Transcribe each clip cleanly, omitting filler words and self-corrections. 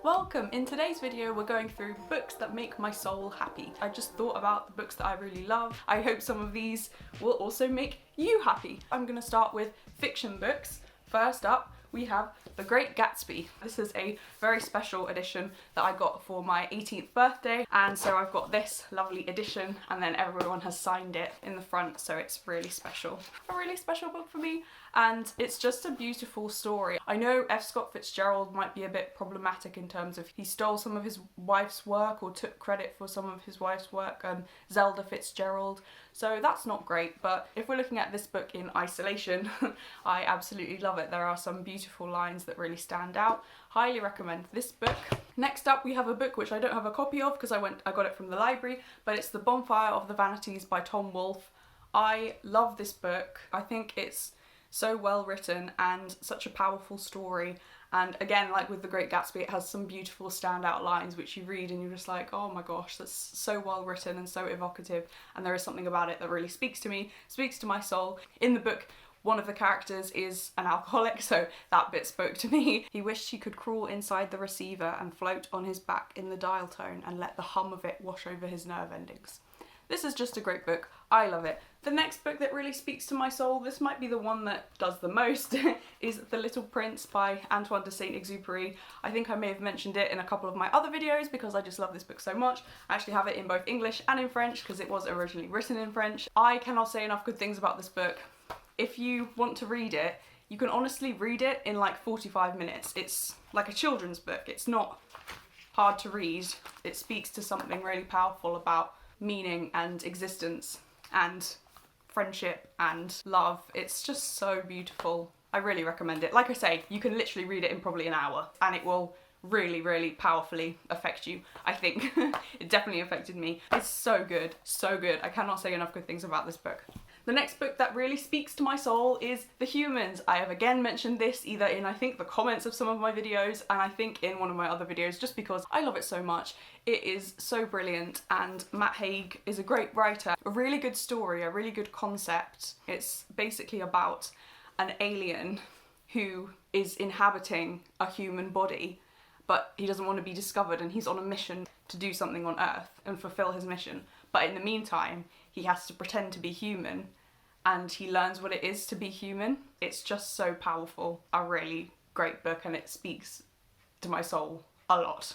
Welcome! In today's video we're going through books that make my soul happy. I just thought about the books that I really love. I hope some of these will also make you happy. I'm going to start with fiction books. First up we have The Great Gatsby. This is a very special edition that I got for my 18th birthday, and so I've got this lovely edition and then everyone has signed it in the front, so it's really special. A really special book for me, and it's just a beautiful story. I know F. Scott Fitzgerald might be a bit problematic in terms of he stole some of his wife's work or took credit for some of his wife's work, Zelda Fitzgerald, so that's not great, but if we're looking at this book in isolation, I absolutely love it. There are some beautiful lines that really stand out. Highly recommend this book. Next up we have a book which I don't have a copy of because I got it from the library, but it's The Bonfire of the Vanities by Tom Wolfe. I love this book. I think it's so well written and such a powerful story, and again, like with The Great Gatsby, it has some beautiful standout lines which you read and you're just like, oh my gosh, that's so well written and so evocative, and there is something about it that really speaks to me, speaks to my soul. In the book, one of the characters is an alcoholic, so that bit spoke to me. He wished he could crawl inside the receiver and float on his back in the dial tone and let the hum of it wash over his nerve endings. This is just a great book. I love it. The next book that really speaks to my soul, this might be the one that does the most, is The Little Prince by Antoine de Saint-Exupéry. I think I may have mentioned it in a couple of my other videos because I just love this book so much. I actually have it in both English and in French because it was originally written in French. I cannot say enough good things about this book. If you want to read it, you can honestly read it in like 45 minutes. It's like a children's book. It's not hard to read. It speaks to something really powerful about meaning and existence and friendship and love. It's just so beautiful. I really recommend it. Like I say, you can literally read it in probably an hour and it will really, really powerfully affect you, I think. It definitely affected me. It's so good, so good. I cannot say enough good things about this book. The next book that really speaks to my soul is The Humans. I have again mentioned this either in, I think, the comments of some of my videos, and I think in one of my other videos, just because I love it so much. It is so brilliant, and Matt Haig is a great writer. A really good story, a really good concept. It's basically about an alien who is inhabiting a human body, but he doesn't want to be discovered and he's on a mission to do something on Earth and fulfill his mission. But in the meantime, he has to pretend to be human and he learns what it is to be human. It's just so powerful. A really great book, and it speaks to my soul a lot.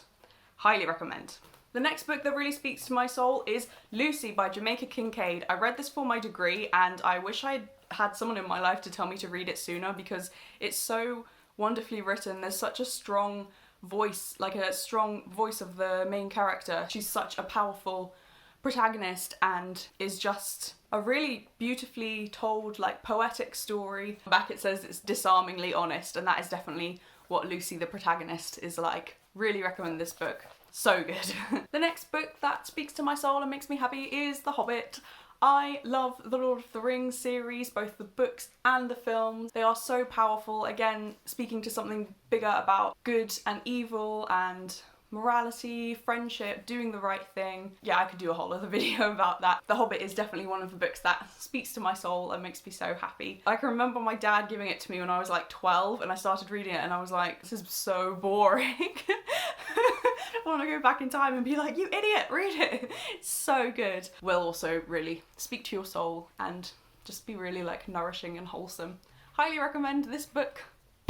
Highly recommend. The next book that really speaks to my soul is Lucy by Jamaica Kincaid. I read this for my degree and I wish I'd had someone in my life to tell me to read it sooner because it's so wonderfully written. There's such a strong voice, like a strong voice of the main character. She's such a powerful protagonist and is just a really beautifully told, like, poetic story. Back it says it's disarmingly honest, and that is definitely what Lucy the protagonist is like. Really recommend this book. So good. The next book that speaks to my soul and makes me happy is The Hobbit. I love the Lord of the Rings series, both the books and the films. They are so powerful, again, speaking to something bigger about good and evil and morality, friendship, doing the right thing. Yeah, I could do a whole other video about that. The Hobbit is definitely one of the books that speaks to my soul and makes me so happy. I can remember my dad giving it to me when I was like 12 and I started reading it and I was like, this is so boring. I want to go back in time and be like, you idiot, read it. It's so good. Will also really speak to your soul and just be really like nourishing and wholesome. Highly recommend this book.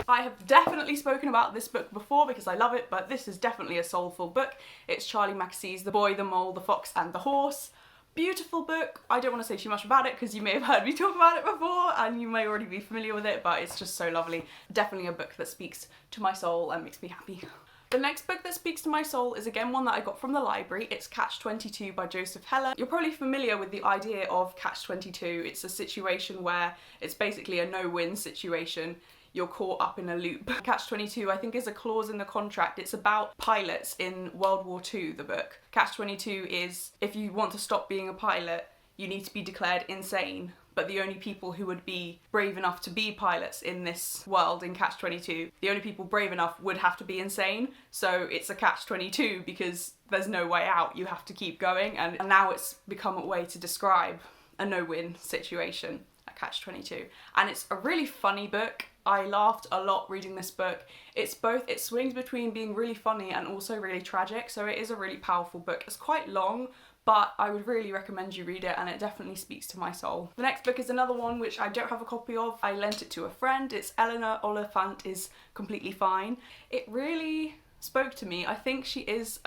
I have definitely spoken about this book before because I love it, but this is definitely a soulful book. It's Charlie Mackesie's The Boy, the Mole, the Fox and the Horse. Beautiful book. I don't want to say too much about it because you may have heard me talk about it before and you may already be familiar with it, but it's just so lovely. Definitely a book that speaks to my soul and makes me happy. The next book that speaks to my soul is again one that I got from the library. It's Catch-22 by Joseph Heller. You're probably familiar with the idea of Catch-22. It's a situation where it's basically a no-win situation. You're caught up in a loop. Catch-22, I think, is a clause in the contract. It's about pilots in World War II, the book. Catch-22 is, if you want to stop being a pilot, you need to be declared insane. But the only people who would be brave enough to be pilots in this world, in Catch-22, the only people brave enough would have to be insane. So it's a Catch-22 because there's no way out. You have to keep going. And now it's become a way to describe a no-win situation. Catch-22. And it's a really funny book. I laughed a lot reading this book. It swings between being really funny and also really tragic, so it is a really powerful book. It's quite long, but I would really recommend you read it, and it definitely speaks to my soul. The next book is another one which I don't have a copy of. I lent it to a friend. It's Eleanor Oliphant is Completely Fine. It really spoke to me. I think she is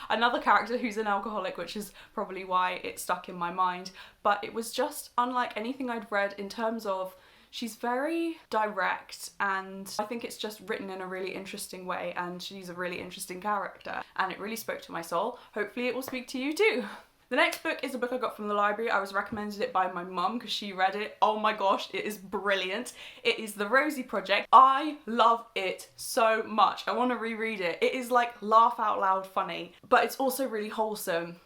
another character who's an alcoholic, which is probably why it stuck in my mind, but it was just unlike anything I'd read in terms of she's very direct, and I think it's just written in a really interesting way, and she's a really interesting character, and it really spoke to my soul. Hopefully it will speak to you too. The next book is a book I got from the library. I was recommended it by my mum because she read it. Oh my gosh, it is brilliant. It is The Rosie Project. I love it so much. I want to reread it. It is like laugh out loud funny, but it's also really wholesome.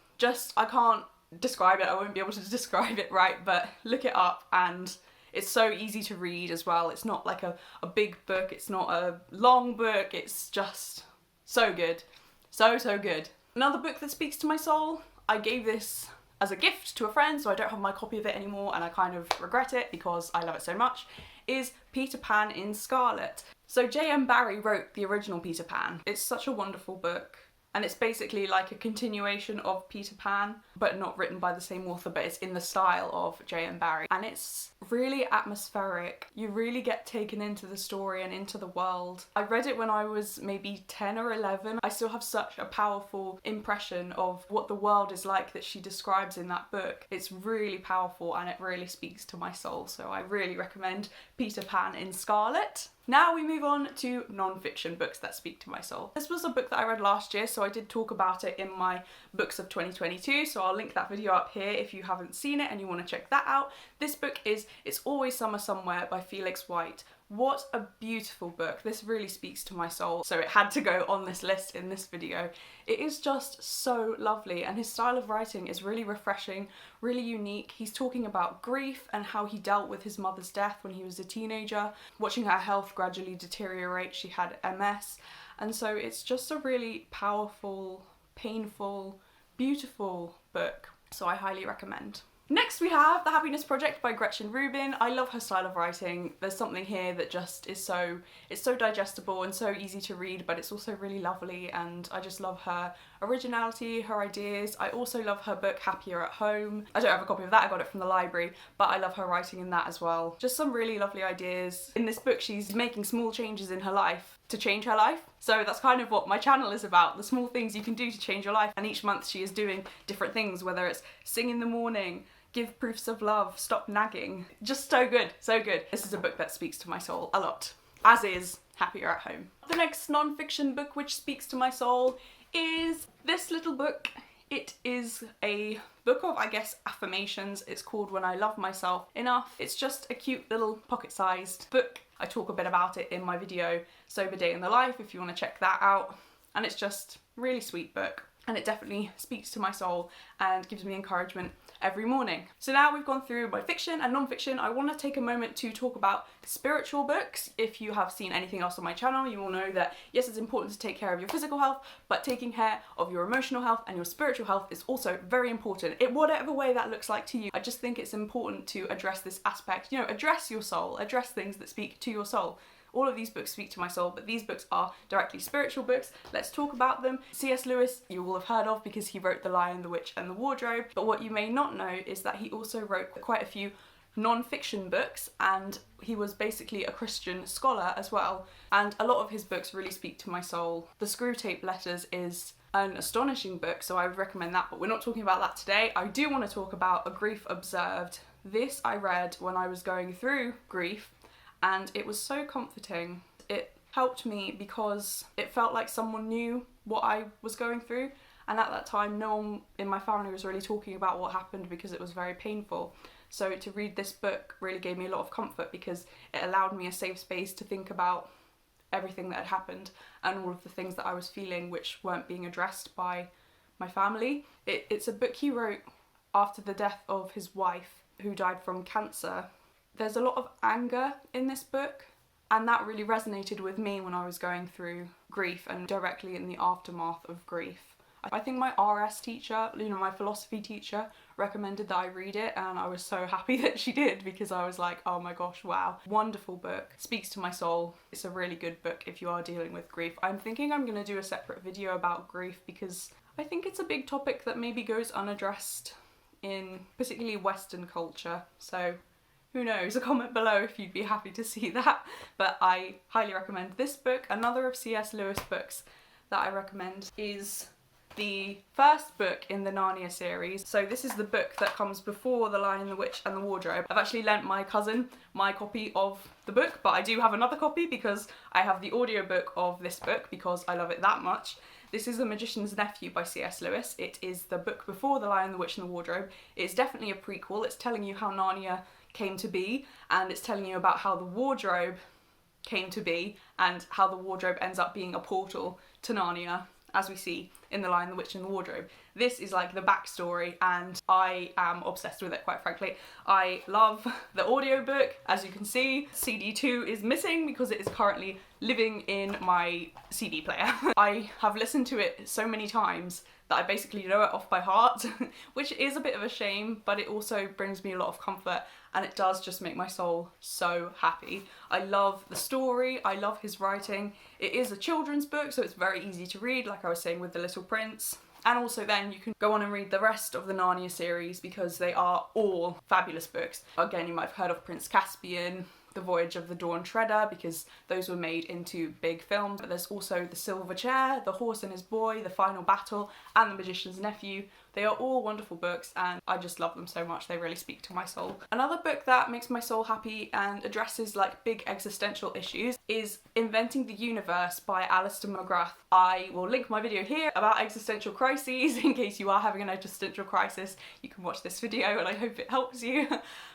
I can't describe it. I won't be able to describe it right, but look it up, and it's so easy to read as well. It's not like a big book. It's not a long book. It's just so good. So good. Another book that speaks to my soul, I gave this as a gift to a friend, so I don't have my copy of it anymore, and I kind of regret it because I love it so much, is Peter Pan in Scarlet. So J.M. Barrie wrote the original Peter Pan. It's such a wonderful book, and it's basically like a continuation of Peter Pan, but not written by the same author, but it's in the style of J.M. Barrie. And it's really atmospheric. You really get taken into the story and into the world. I read it when I was maybe 10 or 11. I still have such a powerful impression of what the world is like that she describes in that book. It's really powerful, and it really speaks to my soul, so I really recommend Peter Pan in Scarlet. Now we move on to non-fiction books that speak to my soul. This was a book that I read last year, so I did talk about it in my books of 2022, so I'll link that video up here if you haven't seen it and you want to check that out. This book is It's Always Summer Somewhere by Felix White. What a beautiful book. This really speaks to my soul, so it had to go on this list in this video. It is just so lovely, and his style of writing is really refreshing, really unique. He's talking about grief and how he dealt with his mother's death when he was a teenager, watching her health gradually deteriorate. She had MS, and so it's just a really powerful, painful, beautiful book, so I highly recommend. Next we have The Happiness Project by Gretchen Rubin. I love her style of writing. There's something here that just is it's so digestible and so easy to read, but it's also really lovely, and I just love her originality, her ideas. I also love her book Happier at Home. I don't have a copy of that, I got it from the library, but I love her writing in that as well. Just some really lovely ideas. In this book she's making small changes in her life to change her life. So that's kind of what my channel is about, the small things you can do to change your life. And each month she is doing different things, whether it's sing in the morning, give proofs of love, stop nagging. Just so good, so good. This is a book that speaks to my soul a lot, as is Happier at Home. The next non-fiction book which speaks to my soul is this little book. It is a book of, I guess, affirmations. It's called When I Love Myself Enough. It's just a cute little pocket-sized book. I talk a bit about it in my video Sober Day in the Life if you want to check that out. And it's just a really sweet book, and it definitely speaks to my soul and gives me encouragement every morning. So now we've gone through my fiction and non-fiction, I want to take a moment to talk about spiritual books. If you have seen anything else on my channel, you will know that yes, it's important to take care of your physical health, but taking care of your emotional health and your spiritual health is also very important, in whatever way that looks like to you. I just think it's important to address this aspect, you know, address your soul, address things that speak to your soul. All of these books speak to my soul, but these books are directly spiritual books. Let's talk about them. C.S. Lewis, you will have heard of because he wrote The Lion, the Witch and the Wardrobe, but what you may not know is that he also wrote quite a few non-fiction books, and he was basically a Christian scholar as well, and a lot of his books really speak to my soul. The Screwtape Letters is an astonishing book, so I would recommend that, but we're not talking about that today. I do want to talk about A Grief Observed. This I read when I was going through grief, and it was so comforting. It helped me because it felt like someone knew what I was going through, and at that time no one in my family was really talking about what happened because it was very painful. So to read this book really gave me a lot of comfort because it allowed me a safe space to think about everything that had happened and all of the things that I was feeling which weren't being addressed by my family. It's a book he wrote after the death of his wife, who died from cancer. There's a lot of anger in this book, and that really resonated with me when I was going through grief and directly in the aftermath of grief. I think my RS teacher, my philosophy teacher, recommended that I read it, and I was so happy that she did, because I was like, oh my gosh, wow. Wonderful book, speaks to my soul. It's a really good book if you are dealing with grief. I'm thinking I'm gonna do a separate video about grief because I think it's a big topic that maybe goes unaddressed in particularly Western culture. So who knows, a comment below if you'd be happy to see that. But I highly recommend this book. Another of C.S. Lewis books that I recommend is the first book in the Narnia series. So this is the book that comes before The Lion, the Witch and the Wardrobe. I've actually lent my cousin my copy of the book, but I do have another copy because I have the audiobook of this book because I love it that much. This is The Magician's Nephew by C.S. Lewis. It is the book before The Lion, the Witch and the Wardrobe. It's definitely a prequel. It's telling you how Narnia came to be, and it's telling you about how the wardrobe came to be and how the wardrobe ends up being a portal to Narnia, as we see in The Lion, the Witch and the Wardrobe. This is like the backstory, and I am obsessed with it, quite frankly. I love the audiobook. As you can see, CD2 is missing because it is currently living in my CD player. I have listened to it so many times that I basically know it off by heart, which is a bit of a shame, but it also brings me a lot of comfort, and it does just make my soul so happy. I love the story, I love his writing. It is a children's book, so it's very easy to read, like I was saying with The Little Prince. And also then you can go on and read the rest of the Narnia series because they are all fabulous books. Again, you might have heard of Prince Caspian, The Voyage of the Dawn Treader, because those were made into big films. But there's also The Silver Chair, The Horse and His Boy, The Final Battle, and The Magician's Nephew. They are all wonderful books, and I just love them so much. They really speak to my soul. Another book that makes my soul happy and addresses like big existential issues is Inventing the Universe by Alistair McGrath. I will link my video here about existential crises in case you are having an existential crisis. You can watch this video and I hope it helps you.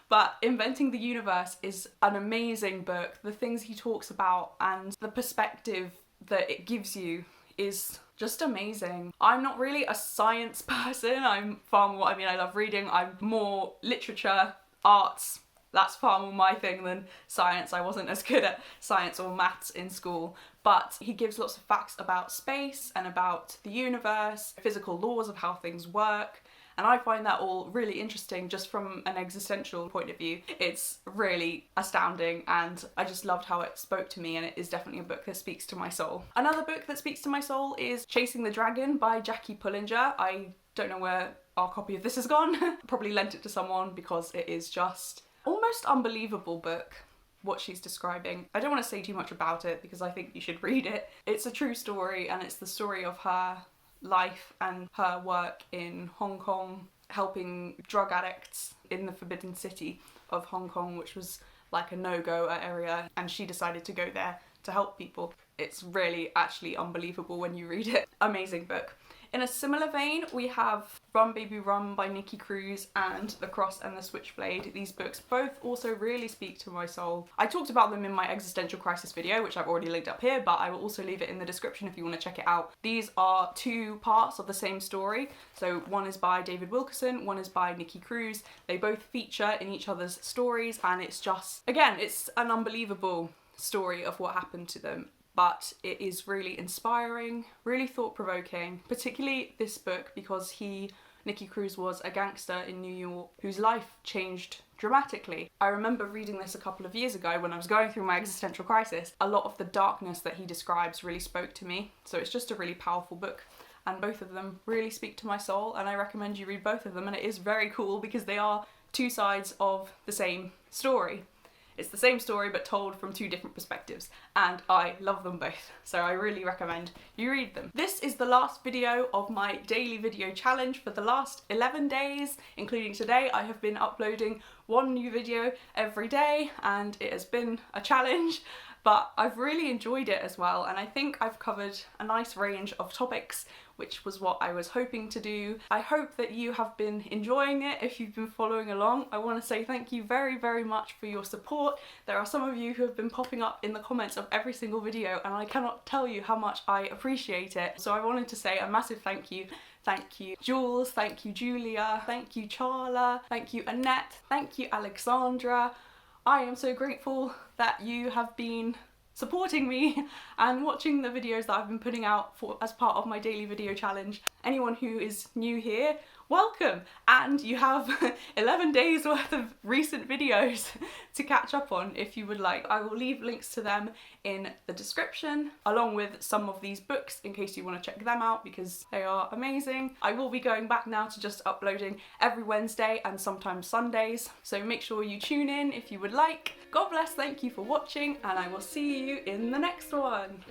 But Inventing the Universe is an amazing book. The things he talks about and the perspective that it gives you is just amazing. I'm not really a science person. I'm far more, I love reading. I'm more literature, arts. That's far more my thing than science. I wasn't as good at science or maths in school, but he gives lots of facts about space and about the universe, physical laws of how things work. And I find that all really interesting just from an existential point of view. It's really astounding, and I just loved how it spoke to me, and it is definitely a book that speaks to my soul. Another book that speaks to my soul is Chasing the Dragon by Jackie Pullinger. I don't know where our copy of this has gone. Probably lent it to someone because it is just almost unbelievable book, what she's describing. I don't want to say too much about it because I think you should read it. It's a true story, and it's the story of her life and her work in Hong Kong, helping drug addicts in the Forbidden City of Hong Kong, which was like a no-go area, and she decided to go there to help people. It's really actually unbelievable when you read it. Amazing book. In a similar vein, we have Run Baby Run by Nikki Cruz and The Cross and the Switchblade. These books both also really speak to my soul. I talked about them in my existential crisis video, which I've already linked up here, but I will also leave it in the description if you want to check it out. These are two parts of the same story. So one is by David Wilkerson, one is by Nikki Cruz. They both feature in each other's stories, and it's just, again, it's an unbelievable story of what happened to them. But it is really inspiring, really thought-provoking, particularly this book because Nikki Cruz was a gangster in New York whose life changed dramatically. I remember reading this a couple of years ago when I was going through my existential crisis. A lot of the darkness that he describes really spoke to me, so it's just a really powerful book. And both of them really speak to my soul, and I recommend you read both of them, and it is very cool because they are two sides of the same story. It's the same story but told from two different perspectives, and I love them both, so I really recommend you read them. This is the last video of my daily video challenge for the last 11 days, including today. I have been uploading one new video every day, and it has been a challenge, but I've really enjoyed it as well, and I think I've covered a nice range of topics, which was what I was hoping to do. I hope that you have been enjoying it if you've been following along. I want to say thank you very, very much for your support. There are some of you who have been popping up in the comments of every single video, and I cannot tell you how much I appreciate it. So I wanted to say a massive thank you. Thank you Jules, thank you Julia, thank you Charla, thank you Annette, thank you Alexandra. I am so grateful that you have been supporting me and watching the videos that I've been putting out as part of my daily video challenge. Anyone who is new here, welcome! And you have 11 days worth of recent videos to catch up on if you would like. I will leave links to them in the description, along with some of these books in case you want to check them out because they are amazing. I will be going back now to just uploading every Wednesday and sometimes Sundays, so make sure you tune in if you would like. God bless, thank you for watching, and I will see you in the next one.